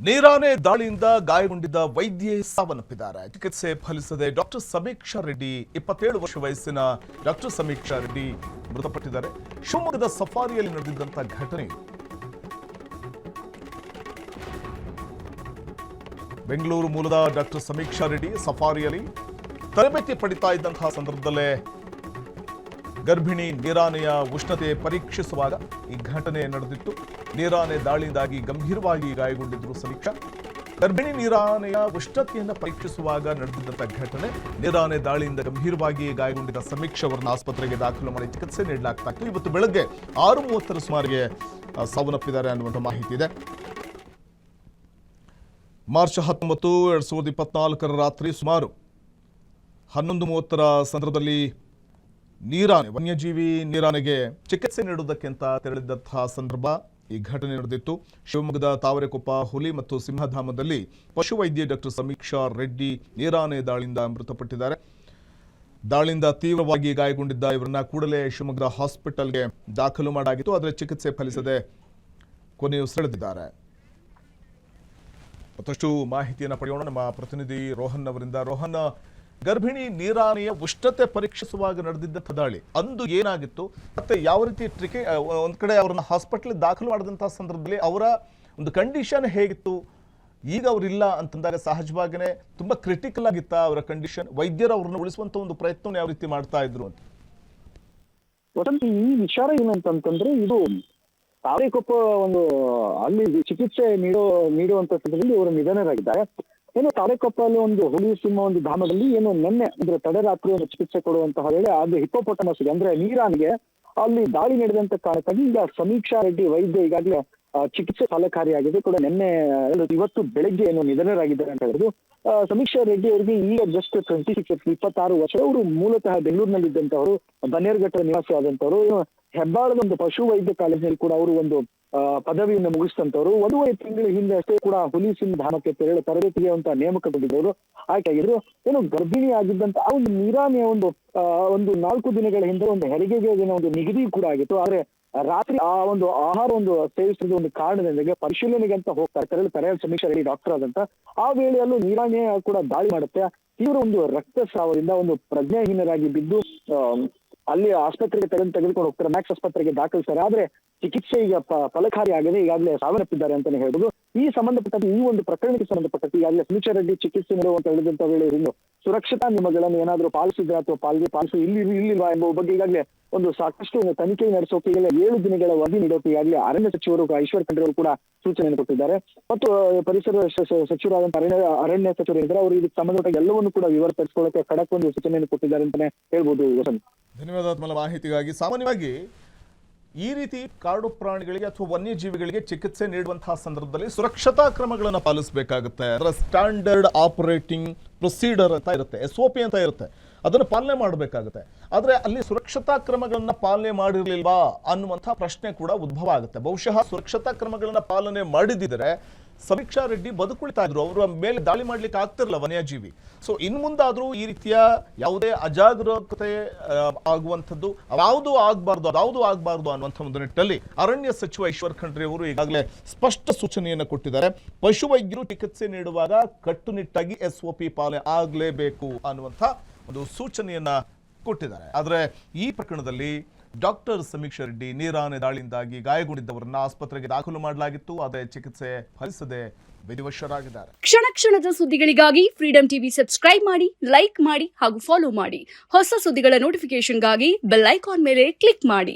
ನೀರಾನೆ ದಾಳಿಯಿಂದ ಗಾಯಗೊಂಡಿದ್ದ ವೈದ್ಯೆ ಸಾವನ್ನಪ್ಪಿದ್ದಾರೆ. ಚಿಕಿತ್ಸೆ ಫಲಿಸದೆ ಡಾಕ್ಟರ್ ಸಮೀಕ್ಷಾ ರೆಡ್ಡಿ 27 ವರ್ಷ ವಯಸ್ಸಿನ ಡಾಕ್ಟರ್ ಸಮೀಕ್ಷಾ ರೆಡ್ಡಿ ಮೃತಪಟ್ಟಿದ್ದಾರೆ. ಶಿವಮೊಗ್ಗದ ಸಫಾರಿಯಲ್ಲಿ ನಡೆದಿದ್ದಂಥ ಘಟನೆ. ಬೆಂಗಳೂರು ಮೂಲದ ಡಾಕ್ಟರ್ ಸಮೀಕ್ಷಾ ರೆಡ್ಡಿ ಸಫಾರಿಯಲ್ಲಿ ತರಬೇತಿ ಪಡಿತಾ ಇದ್ದಂತಹ ಸಂದರ್ಭದಲ್ಲೇ ಗರ್ಭಿಣಿ ನೀರಾನೆಯ ಉಷ್ಣತೆ ಪರೀಕ್ಷಿಸುವಾಗ ಈ ಘಟನೆ ನಡೆದಿತ್ತು. ನೀರಾನೆ ದಾಳಿಯಿಂದಾಗಿ ಗಂಭೀರವಾಗಿ ಗಾಯಗೊಂಡಿದ್ರು ಸಮೀಕ್ಷಾ. ಗರ್ಭಿಣಿ ನೀರಾನೆಯ ಉಷ್ಣತೆಯನ್ನು ಪರೀಕ್ಷಿಸುವಾಗ ನಡೆದಿದ್ದಂಥ ಘಟನೆ. ನೀರಾನೆ ದಾಳಿಯಿಂದ ಗಂಭೀರವಾಗಿ ಗಾಯಗೊಂಡಿದ್ದ ಸಮೀಕ್ಷಾ ಅವರನ್ನು ಆಸ್ಪತ್ರೆಗೆ ದಾಖಲು ಮಾಡಿ ಚಿಕಿತ್ಸೆ ನೀಡಲಾಗ್ತಾ ಇತ್ತು. ಇವತ್ತು ಬೆಳಗ್ಗೆ 6:30 ಸುಮಾರಿಗೆ ಸಾವನ್ನಪ್ಪಿದ್ದಾರೆ ಅನ್ನುವಂಥ ಮಾಹಿತಿ ಇದೆ. ಮಾರ್ಚ್ 19, 2024 ರಾತ್ರಿ ಸುಮಾರು 11:30 ಸಂದರ್ಭದಲ್ಲಿ ನೀರಾನೆ ವನ್ಯಜೀವಿ ನೀರಾನೆಗೆ ಚಿಕಿತ್ಸೆ ನೀಡುವುದಕ್ಕೆ ಅಂತ ತೆರಳಿದ್ದಂತಹ ಸಂದರ್ಭ ಈ ಘಟನೆ ನಡೆದಿತ್ತು. ಶಿವಮೊಗ್ಗದ ತಾವರೆಕೊಪ್ಪ ಹುಲಿ ಮತ್ತು ಸಿಂಹಧಾಮದಲ್ಲಿ ಪಶುವೈದ್ಯೆ ಡಾಕ್ಟರ್ ಸಮೀಕ್ಷಾ ರೆಡ್ಡಿ ನೀರಾನೆ ದಾಳಿಯಿಂದ ಮೃತಪಟ್ಟಿದ್ದಾರೆ. ದಾಳಿಯಿಂದ ತೀವ್ರವಾಗಿ ಗಾಯಗೊಂಡಿದ್ದ ಇವರನ್ನ ಕೂಡಲೇ ಶಿವಮೊಗ್ಗದ ಹಾಸ್ಪಿಟಲ್ಗೆ ದಾಖಲು ಮಾಡಲಾಗಿತ್ತು. ಆದರೆ ಚಿಕಿತ್ಸೆ ಫಲಿಸದೆ ಕೊನೆಯುಸಿರೆಳೆದಿದ್ದಾರೆ. ಮತ್ತಷ್ಟು ಮಾಹಿತಿಯನ್ನು ಪಡೆಯೋಣ ನಮ್ಮ ಪ್ರತಿನಿಧಿ ರೋಹನ್ ಅವರಿಂದ. ರೋಹನ್, ಗರ್ಭಿಣಿ ನೀರಾನೆಯ ಉಷ್ಣತೆ ಪರೀಕ್ಷಿಸುವಾಗ ನಡೆದಿದ್ದ ದಾಳಿ ಅಂದು ಏನಾಗಿತ್ತು ಮತ್ತೆ ಯಾವ ರೀತಿ ಒಂದ್ ಕಡೆ ಅವರನ್ನ ಹಾಸ್ಪಿಟಲ್ ದಾಖಲು ಮಾಡಿದಂತಹ ಸಂದರ್ಭದಲ್ಲಿ ಅವರ ಒಂದು ಕಂಡೀಷನ್ ಹೇಗಿತ್ತು? ಈಗ ಅವರಿಲ್ಲ ಅಂತಂದಾಗ ಸಹಜವಾಗಿಯೇ ತುಂಬಾ ಕ್ರಿಟಿಕಲ್ ಆಗಿತ್ತ ಅವರ ಕಂಡೀಷನ್? ವೈದ್ಯರು ಅವ್ರನ್ನ ಉಳಿಸುವಂತ ಒಂದು ಪ್ರಯತ್ನ ಯಾವ ರೀತಿ ಮಾಡ್ತಾ ಇದ್ರು ಅಂತ? ಈ ವಿಚಾರ ಏನಂತಂದ್ರೆ, ಇದು ತಾವರೆಕೊಪ್ಪ ಒಂದು ಅಲ್ಲಿ ಚಿಕಿತ್ಸೆ ನೀಡುವಂತ ಸಂದರ್ಭದಲ್ಲಿ ಇವರು ನಿಧನರಾಗಿದ್ದಾರೆ. ಏನು ತಾವರೆಕೊಪ್ಪಲ್ಲಿ ಒಂದು ಹುಲಿ ಸಿಂಹ ಒಂದು ಧಾಮದಲ್ಲಿ ಏನು ನಿನ್ನೆ ಅಂದ್ರೆ ತಡರಾತ್ರಿ ಒಂದು ಚಿಕಿತ್ಸೆ ಕೊಡುವಂತಹ ವೇಳೆ ಅದು ಹಿಪ್ಪೋಪೊಟಮಸ್ ಅಂದ್ರೆ ನೀರಾನಿಗೆ ಅಲ್ಲಿ ದಾಳಿ ನಡೆದಂತ ಕಾರಣಕ್ಕಾಗಿ ಈಗ ಸಮೀಕ್ಷಾ ರೆಡ್ಡಿ ವೈದ್ಯ ಈಗಾಗಲೇ ಚಿಕಿತ್ಸೆ ಫಲಕಾರಿಯಾಗಿದೆ ಕೂಡ. ನಿನ್ನೆ ಇವತ್ತು ಬೆಳಗ್ಗೆ ಏನು ನಿಧನರಾಗಿದ್ದಾರೆ ಅಂತ ಹೇಳಿದ್ರು. ಸಮೀಕ್ಷಾ ರೆಡ್ಡಿ ಅವರಿಗೆ ಈಗ ಜಸ್ಟ್ 26 ವರ್ಷ. ಅವರು ಮೂಲತಃ ಬೆಂಗಳೂರಿನಲ್ಲಿದ್ದಂತವರು, ಬನ್ನೇರುಘಟ್ಟ ನಿವಾಸಿ ಆದಂತವರು. ಹೆಬ್ಬಾಳದ ಒಂದು ಪಶು ವೈದ್ಯ ಕಾಲೇಜಿನಲ್ಲಿ ಕೂಡ ಅವರು ಒಂದು ಪದವಿಯನ್ನು ಮುಗಿಸಿದಂತವರು. 1.5 ತಿಂಗಳ ಹಿಂದೆ ಅಷ್ಟೇ ಕೂಡ ಹುಲಿ ಸಿಂಹ ಧಾಮಕ್ಕೆ ತೆರಳಿ ತರಬೇತಿಗೆ ಅಂತ ನೇಮಕಗೊಂಡಿದ್ದವರು ಆಯ್ಕೆಯಾಗಿದ್ರು. ಏನು ಗರ್ಭಿಣಿ ಆಗಿದ್ದಂತ ಆ ಒಂದು ನೀರಾನೆಯ ಒಂದು 4 ದಿನಗಳ ಹಿಂದೆ ಒಂದು ಹೆರಿಗೆಗೆ ಒಂದು ನಿಗದಿ ಕೂಡ ಆಗಿತ್ತು. ಆದ್ರೆ ರಾತ್ರಿ ಆ ಒಂದು ಆಹಾರ ಒಂದು ಸೇವಿಸಿದ ಒಂದು ಕಾರಣದಿಂದ ಪರಿಶೀಲನೆಗೆ ಅಂತ ಹೋಗ್ತಾರೆ ಸಮೀಕ್ಷಾ ರೆಡ್ಡಿ ಡಾಕ್ಟರ್ ಆದಂತ. ಆ ವೇಳೆಯಲ್ಲೂ ನೀರಾನೆ ಕೂಡ ದಾಳಿ ಮಾಡುತ್ತೆ. ತೀವ್ರ ಒಂದು ರಕ್ತಸ್ರಾವದಿಂದ ಒಂದು ಪ್ರಜ್ಞಾಹೀನರಾಗಿ ಬಿದ್ದು ಅಲ್ಲಿ ಆಸ್ಪತ್ರೆಗೆ ತೆಗೆದುಕೊಂಡು ಹೋಗ್ತಾರೆ. ಮ್ಯಾಕ್ಸ್ ಆಸ್ಪತ್ರೆಗೆ ದಾಖಲಿಸ್ತಾರೆ. ಆದ್ರೆ ಚಿಕಿತ್ಸೆ ಈಗ ಫಲಕಾರಿ ಆಗದೆ ಈಗಾಗಲೇ ಸಾವನ್ನಪ್ಪಿದ್ದಾರೆ ಅಂತಾನೆ ಹೇಳ್ಬೋದು. ಈ ಸಂಬಂಧಪಟ್ಟಂತೆ ಈ ಒಂದು ಪ್ರಕರಣಕ್ಕೆ ಸಂಬಂಧಪಟ್ಟಂತೆ ಈಗಾಗಲೇ ಸಮೀಕ್ಷಾ ರೆಡ್ಡಿ ಚಿಕಿತ್ಸೆ ನೀಡುವಂತ ಹೇಳಿದಂತ ವೇಳೆ ಇನ್ನು ಸುರಕ್ಷತಾ ನಿಯಮಗಳನ್ನು ಏನಾದರೂ ಪಾಲಿಸಿದ್ರೆ ಅಥವಾ ಇಲ್ಲಿಲ್ವಾ ಎಂಬ ಬಗ್ಗೆ ಈಗಾಗಲೇ ಒಂದು ಸಾಕಷ್ಟು ತನಿಖೆ ನಡೆಸೋಕೆ ಈಗಲೇ 7 ದಿನಗಳ ವರದಿ ನೀಡೋಕೆ ಈಗಾಗಲೇ ಅರಣ್ಯ ಸಚಿವರು ಈಶ್ವರ್ ಖಂಡ್ರೆ ಅವರು ಕೂಡ ಸೂಚನೆಯನ್ನು ಕೊಟ್ಟಿದ್ದಾರೆ. ಮತ್ತು ಪರಿಸರ ಸಚಿವರಾದಂತಹ ಅರಣ್ಯ ಸಚಿವರು ಇದ್ದಾರೆ. ಅವರು ಇದಕ್ಕೆ ಸಂಬಂಧಪಟ್ಟ ಎಲ್ಲವನ್ನು ಕೂಡ ವಿವರಿಸಿಕೊಳ್ಳಕ್ಕೆ ಖಡಕ್ ಒಂದು ಸೂಚನೆಯನ್ನು ಕೊಟ್ಟಿದ್ದಾರೆ ಅಂತಾನೆ ಹೇಳ್ಬೋದು. ಧನ್ಯವಾದ ಮಾಹಿತಿಗಾಗಿ. ಸಾಮಾನ್ಯವಾಗಿ ಈ ರೀತಿ ಕಾಡು ಪ್ರಾಣಿಗಳಿಗೆ ಅಥವಾ ವನ್ಯಜೀವಿಗಳಿಗೆ ಚಿಕಿತ್ಸೆ ನೀಡುವಂತಹ ಸಂದರ್ಭದಲ್ಲಿ ಸುರಕ್ಷತಾ ಕ್ರಮಗಳನ್ನು ಪಾಲಿಸಬೇಕಾಗುತ್ತೆ. ಅದರ ಸ್ಟ್ಯಾಂಡರ್ಡ್ ಆಪರೇಟಿಂಗ್ ಪ್ರೊಸೀಡರ್ ಅಂತ ಇರುತ್ತೆ, SOP ಅಂತ ಇರುತ್ತೆ. ಅದನ್ನು ಪಾಲನೆ ಮಾಡಬೇಕಾಗುತ್ತೆ. ಆದರೆ ಅಲ್ಲಿ ಸುರಕ್ಷತಾ ಕ್ರಮಗಳನ್ನ ಪಾಲನೆ ಮಾಡಿರಲಿಲ್ವಾ ಅನ್ನುವಂಥ ಪ್ರಶ್ನೆ ಕೂಡ ಉದ್ಭವ ಆಗುತ್ತೆ. ಬಹುಶಃ ಸುರಕ್ಷತಾ ಕ್ರಮಗಳನ್ನ ಪಾಲನೆ ಮಾಡಿದ್ದರೆ ಸಮೀಕ್ಷಾ ರೆಡ್ಡಿ ಬದುಕುಳಿತಾ ಇದ್ರು. ಅವರ ಮೇಲೆ ದಾಳಿ ಮಾಡ್ಲಿಕ್ಕೆ ಆಗ್ತಿರಲ್ಲ ವನ್ಯಜೀವಿ. ಸೊ ಇನ್ನು ಮುಂದಾದ್ರೂ ಈ ರೀತಿಯ ಯಾವುದೇ ಅಜಾಗರೂಕತೆ ಆಗುವಂಥದ್ದು ಯಾವುದು ಆಗಬಾರ್ದು ಅನ್ನುವಂಥ ಒಂದು ನಿಟ್ಟಲ್ಲಿ ಅರಣ್ಯ ಸಚಿವ ಈಶ್ವರ್ ಖಂಡ್ರೆ ಅವರು ಈಗಾಗಲೇ ಸ್ಪಷ್ಟ ಸೂಚನೆಯನ್ನು ಕೊಟ್ಟಿದ್ದಾರೆ. ಪಶುವೈದ್ಯರು ಚಿಕಿತ್ಸೆ ನೀಡುವಾಗ ಕಟ್ಟುನಿಟ್ಟಾಗಿ SOP ಪಾಲನೆ ಆಗಲೇಬೇಕು ಅನ್ನುವಂಥ ಒಂದು ಸೂಚನೆಯನ್ನ ಕೊಟ್ಟಿದ್ದಾರೆ. ಆದರೆ ಈ ಪ್ರಕರಣದಲ್ಲಿ ಡಾಕ್ಟರ್ ಸಮೀಕ್ಷಾ ರೆಡ್ಡಿ ನೀರಾನೆ ದಾಳಿಯಿಂದಾಗಿ ಗಾಯಗೊಂಡಿದ್ದವರನ್ನ ಆಸ್ಪತ್ರೆಗೆ ದಾಖಲು ಮಾಡಲಾಗಿತ್ತು. ಆದರೆ ಚಿಕಿತ್ಸೆ ಫಲಿಸದೆ ವಿಧಿವಶರಾಗಿದ್ದಾರೆ. ಕ್ಷಣ ಕ್ಷಣದ ಸುದ್ದಿಗಳಿಗಾಗಿ ಫ್ರೀಡಂ ಟಿವಿ ಸಬ್ಸ್ಕ್ರೈಬ್ ಮಾಡಿ, ಲೈಕ್ ಮಾಡಿ ಹಾಗೂ ಫಾಲೋ ಮಾಡಿ. ಹೊಸ ಸುದ್ದಿಗಳ ನೋಟಿಫಿಕೇಶನ್ಗಾಗಿ ಬೆಲ್ ಐಕಾನ್ ಮೇಲೆ ಕ್ಲಿಕ್ ಮಾಡಿ.